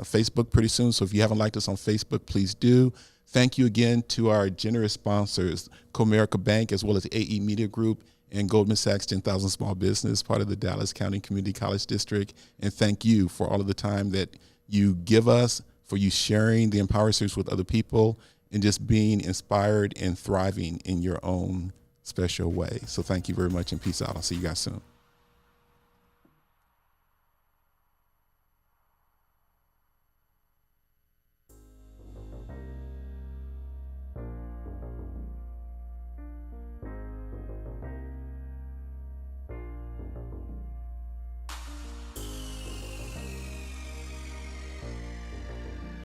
Facebook pretty soon. So if you haven't liked us on Facebook, please do. Thank you again to our generous sponsors, Comerica Bank, as well as AE Media Group and Goldman Sachs 10,000 Small Business, part of the Dallas County Community College District. And thank you for all of the time that you give us, for you sharing the Empower Series with other people, and just being inspired and thriving in your own special way. So thank you very much, and peace out. I'll see you guys soon.